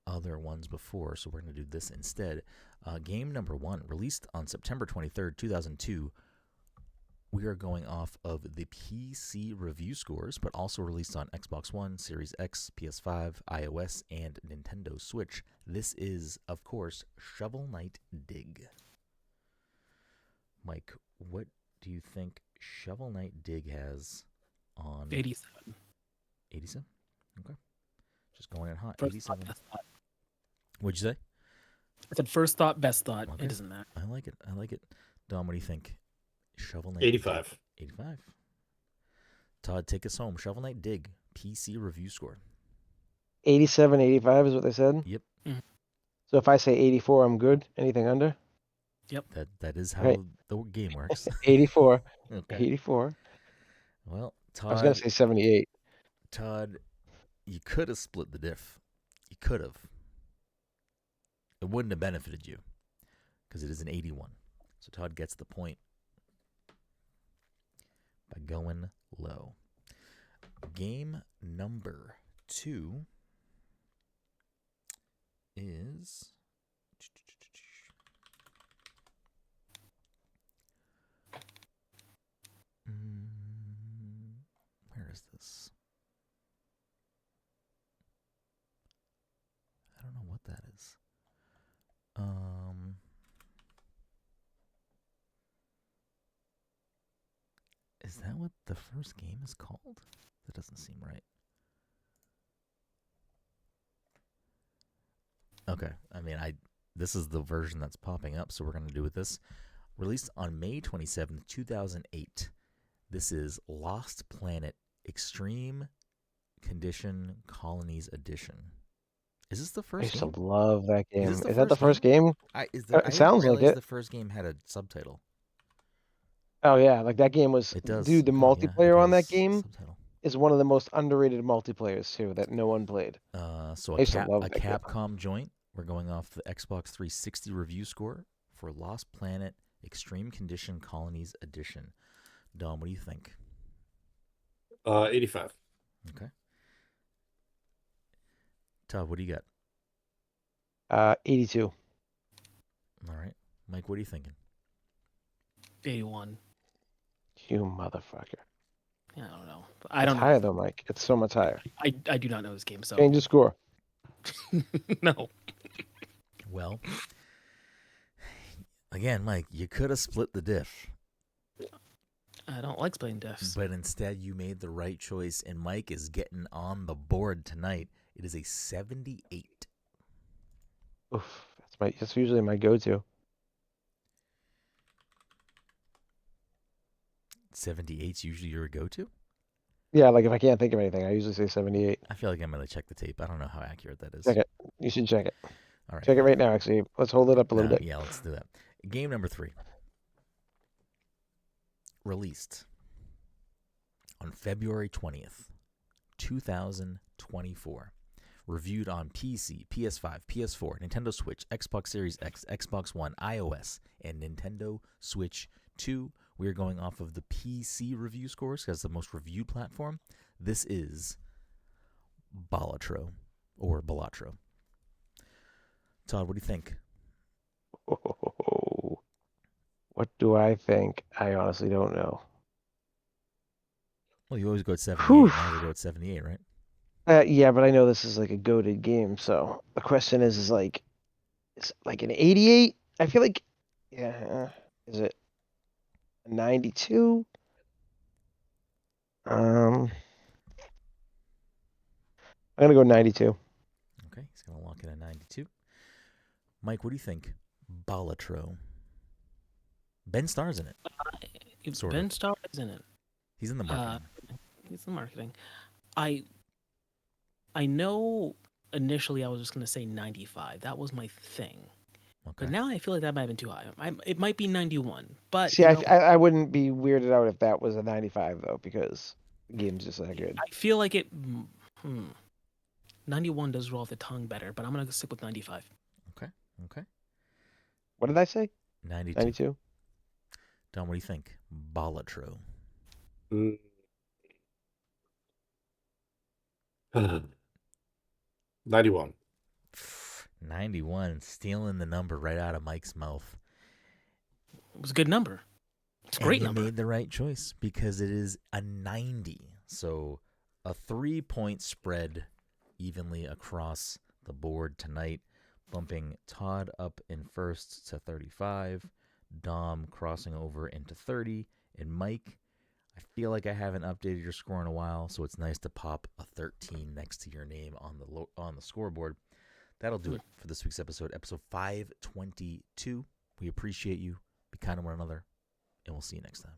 other ones before, so we're going to do this instead. Game number 1, released on September 23rd, 2002. We are going off of the PC review scores, but also released on Xbox One, Series X, PS5, iOS, and Nintendo Switch. This is, of course, Shovel Knight Dig. Mike, what do you think Shovel Knight Dig has on 87? 87. Okay. Just going in hot. First 87. thought, best thought. What'd you say? I said first thought, best thought. Okay. It doesn't matter. I like it. Dom, what do you think? Shovel Knight 85. 85. Todd, take us home. Shovel Knight Dig. PC review score. 87, 85 is what they said? Yep. So if I say 84, I'm good? Anything under? Yep. That is how Right. the game works. 84. Okay. 84. Well, I was going Todd, to say 78. Todd, you could have split the diff. You could have. It wouldn't have benefited you because it is an 81. So Todd gets the point by going low. Game number 2 is where is this? I don't know what that is. Is that what the first game is called? That doesn't seem right. Okay, this is the version that's popping up, so we're going to do with this. Released on May 27th, 2008. This is Lost Planet Extreme Condition Colonies Edition. Is this the I first used game? to love that game. Is Is that the first game? I It didn't sounds like realize it. the first game had a subtitle. Oh, yeah. Like that game was. It does. Dude, the God, yeah, multiplayer it on that has game subtitle. is one of the most underrated multiplayers, too, that no one played. So I a used to love that game. Capcom joint. We're going off the Xbox 360 review score for Lost Planet Extreme Condition Colonies Edition. Dom, what do you think? 85. Okay. Todd, what do you got? 82. All right. Mike, what are you thinking? 81. You motherfucker. I don't know. I It's don't know. higher though, Mike. It's so much higher. I do not know this game, so Change the score. no. Well, again, Mike, you could have split the diff, I don't like splitting diffs. but instead you made the right choice, and Mike is getting on the board tonight. It is a 78. Oof. That's usually my go-to. 78's usually your go-to? Yeah, like if I can't think of anything, I usually say 78. I feel like I'm going to check the tape. I don't know how accurate that is. Check it. You should check it. All right. Check it right now, actually. Let's hold it up a little bit. Yeah, let's do that. Game number 3. Released on February 20th, 2024. Reviewed on PC, PS5, PS4, Nintendo Switch, Xbox Series X, Xbox One, iOS, and Nintendo Switch 2. We are going off of the PC review scores because it's the most reviewed platform. This is Balatro, or Balatro. Todd, what do you think? Oh, what do I think? I honestly don't know. Well, you always go at 78. Whew. Now we go at 78, right? Yeah, but I know this is like a goated game, so the question is like an 88? I feel like, yeah, is it a 92? I'm gonna go 92. Okay, he's going to lock in at 92. Mike, what do you think? Balatro. Ben Starr's in it. Sort Ben of. Starr is in it. He's in the marketing. He's in marketing. I know initially I was just going to say 95. That was my thing. Okay. But now I feel like that might have been too high. It might be 91. But See, I wouldn't be weirded out if that was a 95 though, because the game's just that good. I feel like it. 91 does roll off the tongue better, but I'm going to stick with 95. Okay. What did I say? 92. 92? Don, what do you think? Balatro. 91. 91, stealing the number right out of Mike's mouth. It was a good number. It's a great number. You made the right choice because it is a 90. So a 3-point spread evenly across the board tonight, bumping Todd up in first to 35, Dom crossing over into 30, and Mike I feel like I haven't updated your score in a while, so it's nice to pop a 13 next to your name on the scoreboard. That'll do it for this week's episode 522. We appreciate you. Be kind to one another, and we'll see you next time.